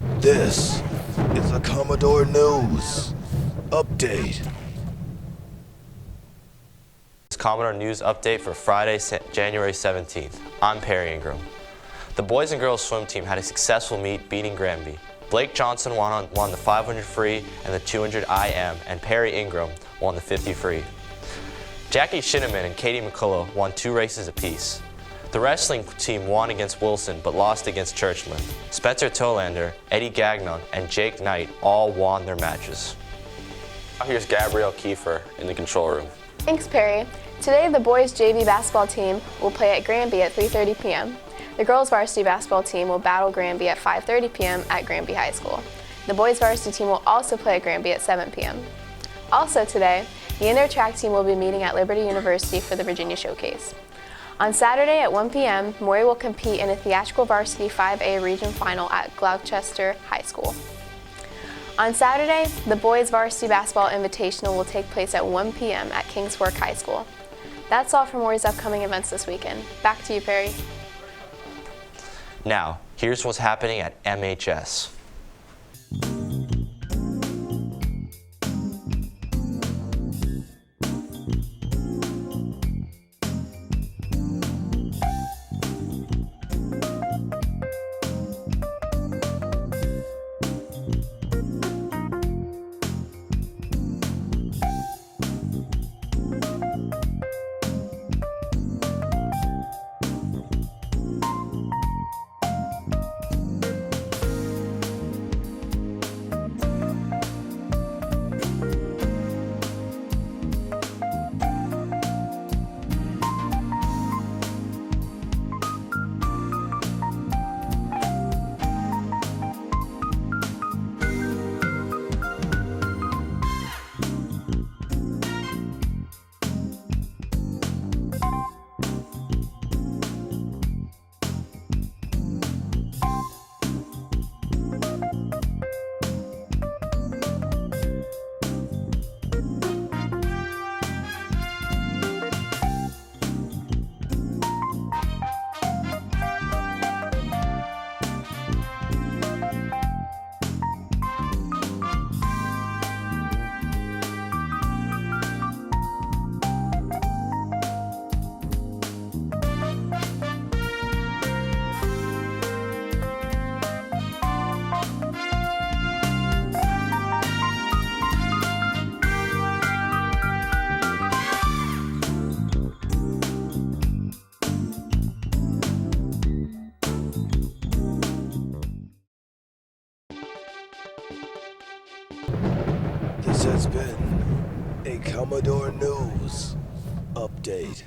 This is a Commodore News Update. It's Commodore News Update for Friday, January 17th. I'm Perry Ingram. The boys and girls swim team had a successful meet beating Granby. Blake Johnson won the 500 free and the 200 IM, and Perry Ingram won the 50 free. Jackie Shinneman and Katie McCullough won 2 races apiece. The wrestling team won against Wilson but lost against Churchland. Spencer Tolander, Eddie Gagnon, and Jake Knight all won their matches. Now here's Gabrielle Kiefer in the control room. Thanks, Perry. Today, the boys JV basketball team will play at Granby at 3:30 p.m. The girls varsity basketball team will battle Granby at 5:30 p.m. at Granby High School. The boys varsity team will also play at Granby at 7 p.m. Also today, the indoor track team will be meeting at Liberty University for the Virginia Showcase. On Saturday at 1 p.m., Maury will compete in a theatrical varsity 5A region final at Gloucester High School. On Saturday, the boys varsity basketball invitational will take place at 1 p.m. at Kings Fork High School. That's all for Maury's upcoming events this weekend. Back to you, Perry. Now, here's what's happening at MHS. This has been a Commodore News Update.